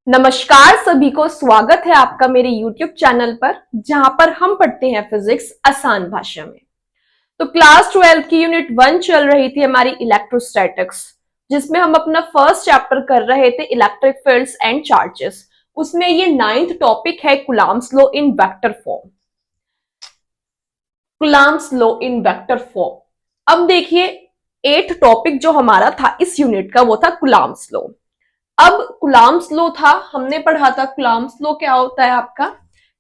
नमस्कार सभी को, स्वागत है आपका मेरे YouTube चैनल पर, जहां पर हम पढ़ते हैं फिजिक्स आसान भाषा में। तो क्लास 12 की यूनिट 1 चल रही थी हमारी इलेक्ट्रोस्टैटिक्स, जिसमें हम अपना फर्स्ट चैप्टर कर रहे थे इलेक्ट्रिक फील्ड्स एंड चार्जेस। उसमें ये 9th टॉपिक है Coulomb's law in vector form. Coulomb's law in vector form. अब देखिए 8th टॉपिक जो हमारा था इस यूनिट का वो था कूलम्ब्स लॉ। अब कूलम्ब्स लॉ था, हमने पढ़ा था कूलम्ब्स लॉ क्या होता है आपका,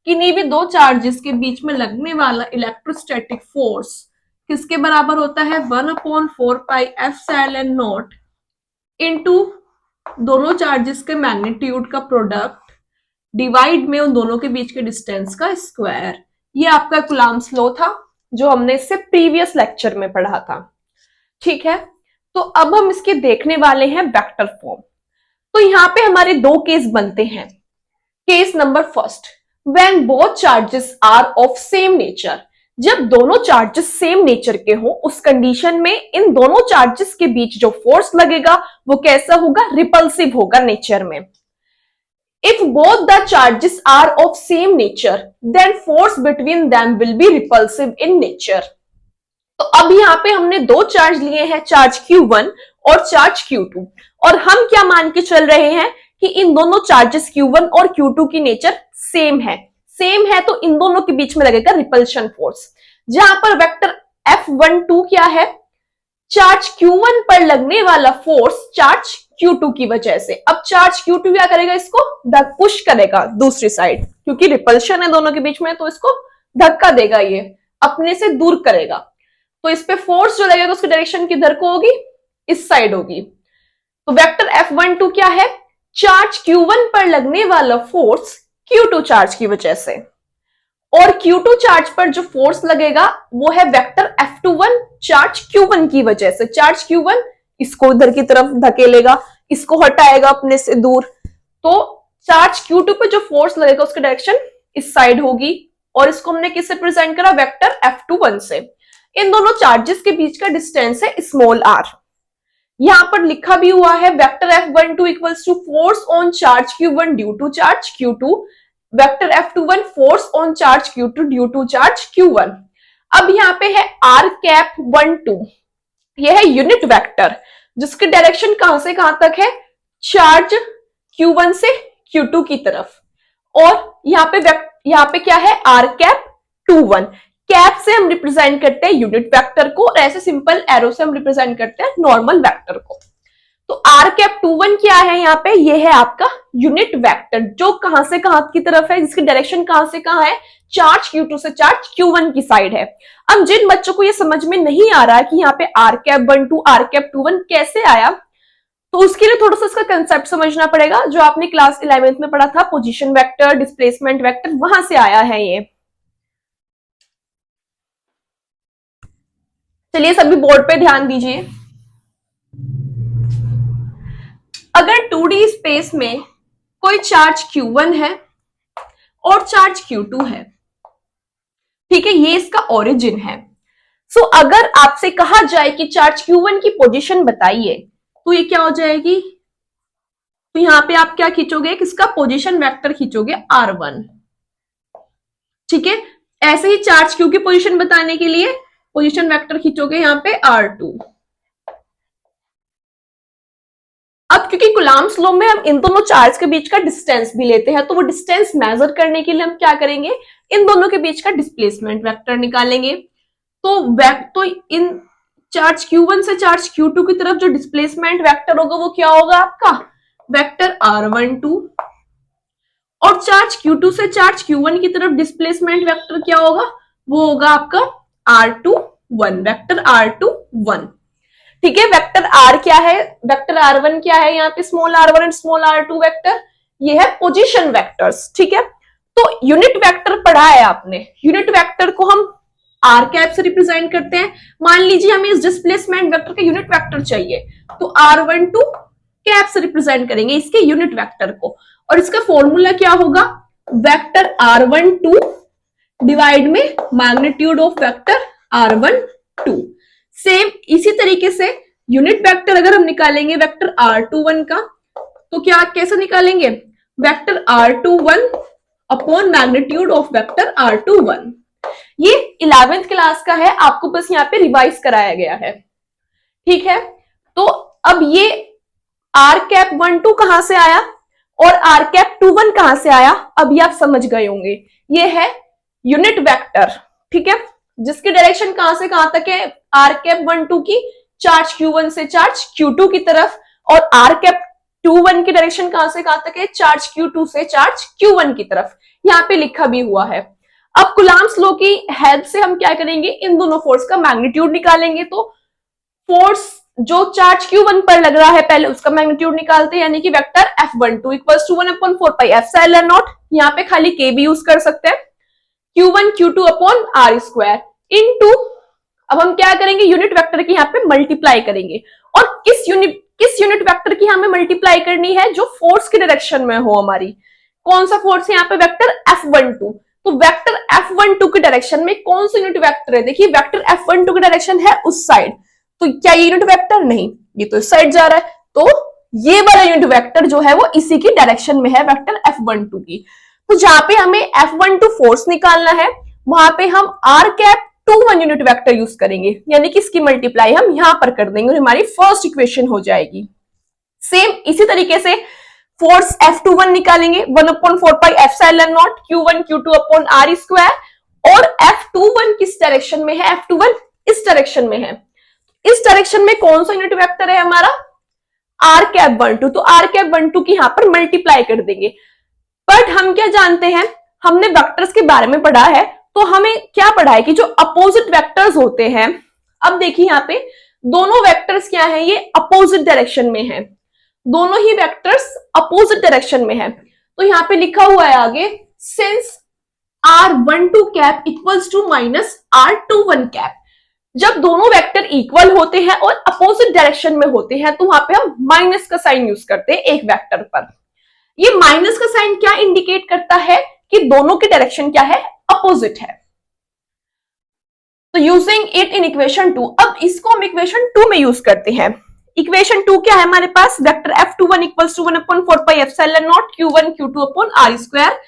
किन्हीं भी दो चार्जेस के बीच में लगने वाला इलेक्ट्रोस्टैटिक फोर्स किसके बराबर होता है 1/4πε0 इनटू दोनों चार्जेस के मैग्नीट्यूड का प्रोडक्ट डिवाइड में उन दोनों के बीच के डिस्टेंस का स्क्वायर। ये आपका कूलम्ब्स लॉ था जो हमने इससे प्रीवियस लेक्चर में पढ़ा था। ठीक है, तो अब हम इसके देखने वाले हैं वेक्टर फॉर्म। तो यहां पे हमारे दो केस बनते हैं। Case number first, when both charges are of same nature. जब दोनों चार्जेस सेम नेचर के हो उस कंडीशन में इन दोनों चार्जेस के बीच जो फोर्स लगेगा वो कैसा होगा, रिपल्सिव होगा नेचर में। If both the charges are of same nature then force between them will be repulsive in nature. तो अब यहाँ पे हमने दो चार्ज लिए हैं, चार्ज Q1 और चार्ज Q2, और हम क्या मान के चल रहे हैं कि इन दोनों चार्जेस Q1 और Q2 की नेचर सेम है। सेम है तो इन दोनों के बीच में लगेगा रिपल्शन फोर्स, जहां पर वेक्टर F12 क्या है, चार्ज Q1 पर लगने वाला फोर्स चार्ज Q2 की वजह से। अब चार्ज Q2 क्या करेगा, इसको पुश करेगा दूसरी साइड, क्योंकि रिपल्शन है दोनों के बीच में, तो इसको धक्का देगा, ये अपने से दूर करेगा। तो इस पे फोर्स जो लगेगा उसकी डायरेक्शन किधर को होगी, इस साइड होगी। तो वेक्टर F12 क्या है, चार्ज Q1 पर लगने वाला फोर्स Q2 चार्ज की वजह से, और Q2 चार्ज पर जो फोर्स लगेगा वो है वेक्टर F21 चार्ज Q1 की वजह से। चार्ज Q1 इसको इधर की तरफ धकेलेगा, इसको हटाएगा अपने से दूर, तो चार्ज Q2 पर जो फोर्स लगेगा उसकी डायरेक्शन इस साइड होगी, और इसको हमने किससे प्रेजेंट करा, वेक्टर F21 से। इन दोनों चार्जेस के बीच का डिस्टेंस है स्मॉल r। यहां पर लिखा भी हुआ है vector F12 equals to force on charge Q1 due to charge Q2, vector F21 force on charge Q2 due to charge Q1। अब यहाँ पे है r12, यह है यूनिट वेक्टर जिसकी डायरेक्शन कहां से कहां तक है, चार्ज Q1 से Q2 की तरफ, और यहाँ पे क्या है r21। कैप से हम रिप्रेजेंट करते हैं यूनिट वेक्टर को, और ऐसे सिंपल एरो से हम रिप्रेजेंट करते हैं नॉर्मल वेक्टर को। तो r21 क्या है यहाँ पे, ये है आपका यूनिट वेक्टर जो कहां से कहां की तरफ है, जिसकी डायरेक्शन कहां से कहां है, चार्ज Q2 से चार्ज Q1 की साइड है। अब जिन बच्चों को ये समझ में नहीं आ रहा है कि यहाँ पे r12 r21 कैसे आया, तो उसके लिए थोड़ा सा इसका कंसेप्ट समझना पड़ेगा, जो आपने क्लास 11th में पढ़ा था, पोजीशन वेक्टर, डिस्प्लेसमेंट वेक्टर, वहां से आया है ये। चलिए सभी बोर्ड पे ध्यान दीजिए। अगर 2D स्पेस में कोई चार्ज Q1 है और चार्ज Q2 है, ठीक है, ये इसका ओरिजिन है। सो अगर आपसे कहा जाए कि चार्ज Q1 की पोजीशन बताइए, तो ये क्या हो जाएगी, तो यहां पे आप क्या खींचोगे, किसका पोजीशन वेक्टर खींचोगे, R1। ठीक है, ऐसे ही चार्ज Q की पोजीशन बताने के लिए पोजीशन वेक्टर खींचोगे यहाँ पे R2। अब क्योंकि कूलम्ब्स लॉ में हम इन दोनों चार्ज के बीच का डिस्टेंस भी लेते हैं, तो वो डिस्टेंस मेजर करने के लिए हम क्या करेंगे, इन दोनों के बीच का डिस्प्लेसमेंट वेक्टर निकालेंगे। तो इन चार्ज Q1 से चार्ज Q2 की तरफ जो डिस्प्लेसमेंट वेक्टर होगा वो क्या होगा आपका, वेक्टर R12, और चार्ज Q2 से चार्ज Q1 की तरफ डिस्प्लेसमेंट वेक्टर क्या होगा, वो होगा आपका R21, वेक्टर R21। ठीक है, वेक्टर R क्या है, वेक्टर R1 क्या है, यहाँ पे small r1 and small r2 vector, ये है पोजीशन वेक्टर्स। ठीक है, तो यूनिट वेक्टर पढ़ा है आपने, यूनिट वेक्टर को हम r कैप से रिप्रेजेंट करते हैं। मान लीजिए हमें इस डिस्प्लेसमेंट वेक्टर का यूनिट वेक्टर चाहिए, तो r12 कैप से रिप्रेजेंट करेंगे इसके यूनिट वेक्टर को, और इसका फॉर्मूला क्या होगा, वेक्टर R12 डिवाइड में magnitude of vector R12। Same इसी तरीके से यूनिट वेक्टर अगर हम निकालेंगे वेक्टर R21 का, तो क्या कैसे निकालेंगे, vector R21 upon magnitude of vector R21। ये 11th क्लास का है, आपको बस यहाँ पे रिवाइज कराया गया है, ठीक है। तो अब ये आर कैप 12 कहां से आया और आर कैप 21 कहां से आया, अभी आप समझ गए होंगे। ये है यूनिट वेक्टर, ठीक है, जिसकी डायरेक्शन कहां से कहां तक है, आर कैप 12 की चार्ज Q1 से चार्ज Q2 की तरफ, और आर कैप 21 की डायरेक्शन कहां से कहां तक है, चार्ज Q2 से चार्ज Q1 की तरफ। यहाँ पे लिखा भी हुआ है। अब कुलाम्स लॉ की हेल्प से हम क्या करेंगे, इन दोनों फोर्स का मैग्नीट्यूड निकालेंगे। तो फोर्स जो चार्ज Q1 पर लग रहा है पहले उसका मैग्नीट्यूड निकालते हैं, यानी कि vector F12 equals to 1/4 pi epsilon naught, यहाँ पे खाली K भी यूज कर सकते हैं, Q1 Q2 upon R square into, अब हम क्या करेंगे, यूनिट वेक्टर की यहाँ पे मल्टीप्लाई करेंगे। और किस यूनिट वेक्टर की हमें मल्टीप्लाई करनी है, जो फोर्स की डायरेक्शन में हो हमारी। कौन सा फोर्स है यहाँ पे, वेक्टर F12। तो वेक्टर F12 की डायरेक्शन में कौन सा यूनिट वेक्टर है, देखिए वेक्टर F12 की डायरेक्शन है उस साइड, तो क्या ये यूनिट वेक्टर, नहीं, ये तो इस साइड जा रहा है, तो ये वाला यूनिट वेक्टर जो है वो इसी की डायरेक्शन में है, वेक्टर F12 की। तो जहां पे हमें F12 फोर्स निकालना है, वहां पे हम R cap 21 unit vector use करेंगे, यानी कि इसकी मल्टीप्लाई हम यहां पर कर देंगे और हमारी फर्स्ट इक्वेशन हो जाएगी। सेम इसी तरीके से फोर्स F21 निकालेंगे, 1/4 pi epsilon not Q1 Q2 upon R square, और F21 किस डायरेक्शन में है, F21 इस डायरेक्शन में है। इस डायरेक्शन में कौन सा यूनिट वेक्टर है हमारा, R कैप 12, तो R कैप 12 की यहां पर मल्टीप्लाई कर देंगे। बट हम क्या जानते हैं, हमने वेक्टर्स के बारे में पढ़ा है, तो हमें क्या पढ़ा है कि जो अपोजिट वेक्टर्स होते हैं, अब देखिए यहाँ पे दोनों वेक्टर्स क्या है, ये अपोजिट डायरेक्शन में है, दोनों ही वेक्टर्स अपोजिट डायरेक्शन में है। तो यहाँ पे लिखा हुआ है आगे, since R12 cap equals to minus R21 cap, जब दोनों वेक्टर इक्वल होते हैं और अपोजिट डायरेक्शन में होते हैं, तो वहां पे हम माइनस का साइन यूज करते हैं एक वेक्टर पर। ये माइनस का साइन क्या इंडिकेट करता है कि दोनों की डायरेक्शन क्या है, अपोजिट है। तो यूजिंग इट इन इक्वेशन 2, अब इसको हम इक्वेशन 2 में यूज करते हैं। इक्वेशन 2 क्या है हमारे पास, vector F21 equals to 1/4 pi epsilon not Q1 Q2 upon R square,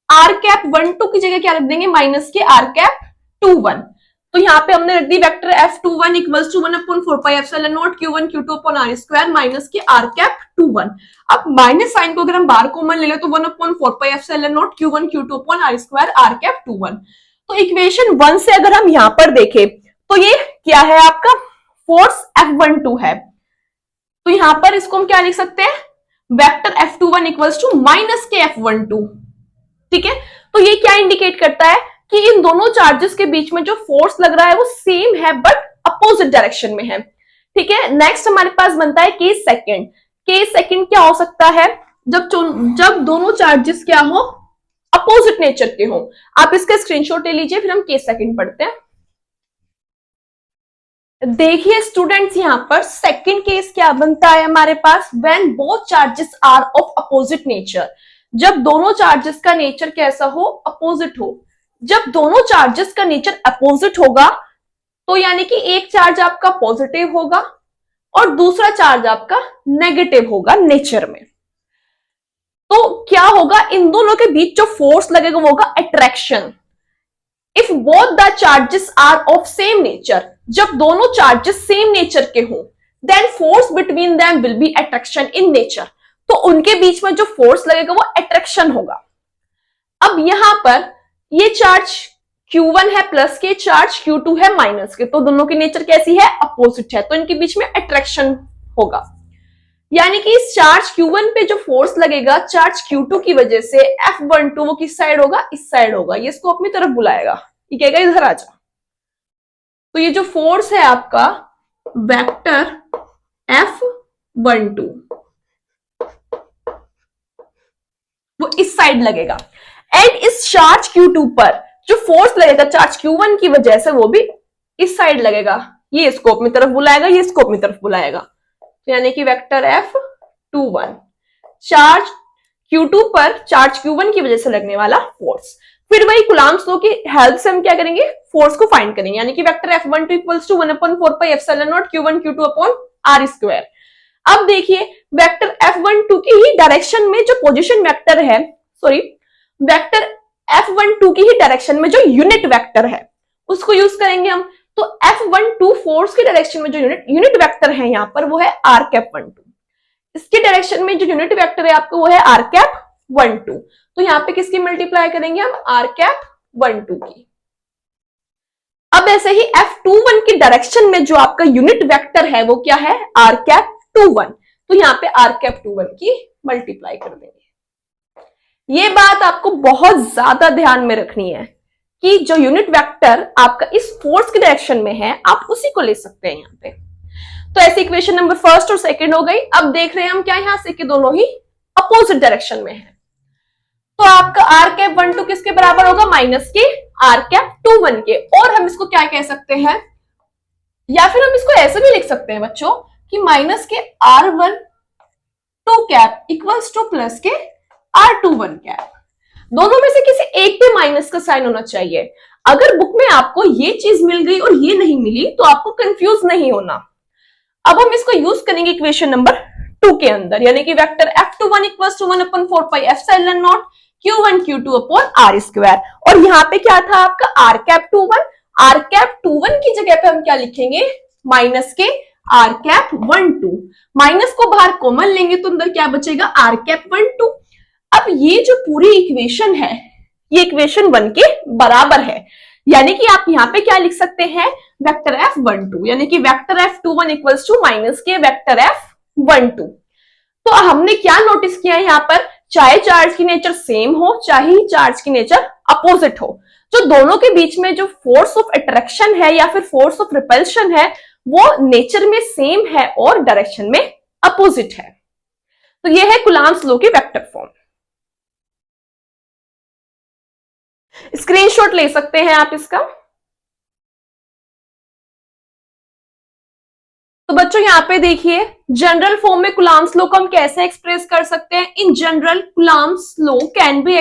R cap 12 की जगह क्या रख देंगे, माइनस के R कैप 21। तो यहाँ पे हमने रख दी vector F21 equals to 1/4 pi epsilon not Q1 Q2 upon R square minus के R कैप 21। अब माइनस साइन को अगर हम बाहर कॉमन ले ले तो 1/4 pi epsilon not Q1 Q2 upon R square R cap 21। तो इक्वेशन 1 से अगर हम यहां पर देखें तो ये क्या है, आपका फोर्स F12 है। तो यहां पर इसको हम क्या लिख सकते हैं, vector F21 equals to minus के F12, ठीक है। तो ये क्या इंडिकेट करता है कि इन दोनों चार्जेस के बीच में जो फोर्स लग रहा है वो सेम है बट अपोजिट डायरेक्शन में है, ठीक है। नेक्स्ट हमारे पास बनता है केस सेकंड। केस सेकंड क्या हो सकता है, जब दोनों चार्जेस क्या हो, अपोजिट नेचर के हो। आप इसका स्क्रीनशॉट ले लीजिए, फिर हम केस सेकंड पढ़ते हैं। देखिए स्टूडेंट्स, यहां पर सेकंड केस क्या बनता है हमारे पास, when both charges are of opposite nature, जब दोनों चार्जेस का नेचर कैसा हो, अपोजिट हो। जब दोनों चार्जेस का नेचर अपोजिट होगा तो यानी कि एक चार्ज आपका पॉजिटिव होगा और दूसरा चार्ज आपका नेगेटिव होगा नेचर में। तो क्या होगा, इन दोनों के बीच जो फोर्स लगेगा वो होगा attraction. If both the charges are of same nature, जब दोनों चार्जेस सेम नेचर के हों, then force between them will be attraction in nature. तो उनके बीच में जो फोर्स लगेगा वो अट्रैक्शन होगा। अब यहां पर ये चार्ज Q1 है प्लस के, चार्ज Q2 है माइनस के, तो दोनों की नेचर कैसी है, अपोजिट है, तो इनके बीच में अट्रैक्शन होगा। यानी कि इस चार्ज Q1 पे जो फोर्स लगेगा चार्ज Q2 की वजह से, F12 वो किस साइड होगा, इस साइड होगा, ये इसको अपनी तरफ बुलाएगा, ये कहेगा इधर आ जा। तो ये जो फोर्स है आपका वेक्टर F12 वो इस साइड लगेगा, एंड इस चार्ज Q2 पर जो फोर्स लगेगा चार्ज Q1 की वजह से वो भी इस साइड लगेगा, ये इसको अपनी तरफ बुलाएगा, ये इसको अपनी तरफ बुलाएगा। तो यानी कि वेक्टर F21 चार्ज Q2 पर चार्ज Q1 की वजह से लगने वाला फोर्स। फिर वही कुलाम्स लॉ की हेल्प से हम क्या करेंगे, फोर्स को फाइंड करेंगे, यानी कि vector F12 equals to 1/4 pi epsilon not Q1 Q2 upon R square. अब देखिए वेक्टर F12 की ही डायरेक्शन में जो पोजीशन वेक्टर है, सॉरी वेक्टर F12 की ही डायरेक्शन में जो यूनिट वेक्टर है उसको यूज करेंगे हम। तो F12 फोर्स की डायरेक्शन में जो यूनिट वेक्टर है यहाँ पर वो है r कैप 12। इसकी डायरेक्शन में जो यूनिट वेक्टर है आपको वो है r कैप 12। तो यहाँ पे किसकी मल्टीप्लाई करेंगे हम, r कैप 12 की। अब ऐसे ही F21 की डायरेक्शन में जो आपका यूनिट वेक्टर है वो क्या है, r कैप 21। तो यहाँ पे r कैप 21 की मल्टीप्लाई कर देंगे। ये बात आपको बहुत ज्यादा ध्यान में रखनी है कि जो यूनिट वेक्टर आपका इस फोर्स की डायरेक्शन में है आप उसी को ले सकते हैं यहाँ पे। तो ऐसी इक्वेशन नंबर फर्स्ट और सेकंड हो गई। अब देख रहे हैं हम क्या यहां से कि दोनों ही अपोजिट डायरेक्शन में है। तो आपका r कैप 12 किसके बराबर होगा, माइनस के r कैप 21 के। और हम इसको क्या कह सकते हैं, या फिर हम इसको ऐसे भी लिख सकते हैं बच्चों कि माइनस के r12 cap equals two plus के r21 कैप। दोनों में से किसी एक पे माइनस का साइन होना चाहिए। अगर बुक में आपको ये चीज मिल गई और ये नहीं मिली तो आपको कंफ्यूज नहीं होना। अब हम इसको यूज करेंगे इक्वेशन नंबर 2 के अंदर, यानी कि vector F21 equals to 1/4 pi epsilon not Q1 Q2 upon r square. और यहाँ पे क्या था आपका r कैप 21। r कैप 21 की जगह पे हम क्या लिखेंगे, माइनस के r कैप 12। माइनस को बाहर कॉमन लेंगे तो अंदर क्या बचेगा, r कैप 12। अब ये जो पूरी इक्वेशन है ये इक्वेशन 1 के बराबर है, यानी कि आप यहाँ पे क्या लिख सकते हैं, वेक्टर F12 यानी कि vector F21 equals to minus के वेक्टर F12। तो हमने क्या नोटिस किया है यहाँ पर, चाहे चार्ज की नेचर सेम हो चाहे चार्ज की नेचर अपोजिट हो, जो दोनों के बीच में जो फोर्स ऑफ अट्रैक्शन है या फिर फोर्स ऑफ रिपल्शन है वो नेचर में सेम है और डायरेक्शन में अपोजिट है। तो ये है कूलॉम्स लॉ की वेक्टर फॉर्म। स्क्रीनशॉट ले सकते हैं आप इसका। तो बच्चों यहाँ पे देखिए जनरल फॉर्म में कूलॉम्स लॉ को हम कैसे एक्सप्रेस कर सकते हैं। In general Coulomb's law can be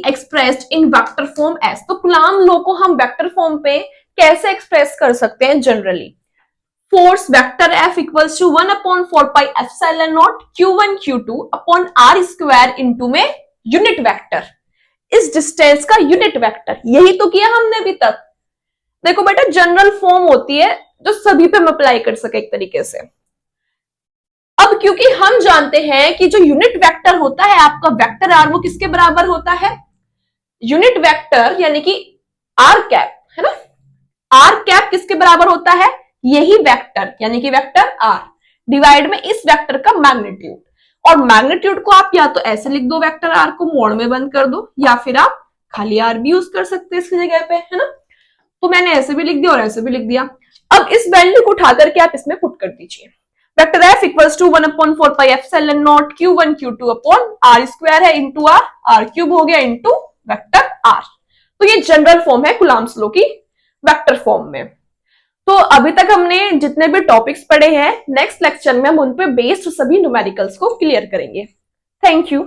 expressed in vector form S. तो कूलॉम लॉ को हम वेक्टर फॉर्म पे कैसे एक्सप्रेस कर सकते हैं generally, force vector F equals to 1/4 pi epsilon not Q1 Q2 upon r square into में unit vector, इस डिस्टेंस का यूनिट वेक्टर। यही तो किया हमने अभी तक। देखो बेटा जनरल फॉर्म होती है जो सभी पे हम अप्लाई कर सके एक तरीके से। अब क्योंकि हम जानते हैं कि जो यूनिट वेक्टर होता है आपका वेक्टर r वो किसके बराबर होता है, यूनिट वेक्टर यानी कि r कैप है ना, r कैप किसके बराबर होता है, यही वेक्टर यानी कि वेक्टर r डिवाइड में इस वेक्टर का मैग्नीट्यूड। और मैग्नीट्यूड को आप या तो ऐसे लिख दो, वेक्टर r को मोड़ में बंद कर दो, या फिर आप खाली r भी यूज कर सकते हैं इसकी जगह पे, है ना। तो मैंने ऐसे भी लिख दिया और ऐसे भी लिख दिया। अब इस वैल्यू को उठा करके आप इसमें पुट कर दीजिए। Vector F equals to 1/4 pi epsilon not Q1 Q2 upon r square है इंटू r क्यूब हो गया इंटू वेक्टर r। तो ये जनरल फॉर्म है कूलॉम्स लॉ की वेक्टर फॉर्म में। तो अभी तक हमने जितने भी टॉपिक्स पढ़े हैं नेक्स्ट लेक्चर में हम उन पे बेस्ड सभी न्यूमेरिकल्स को क्लियर करेंगे। Thank you.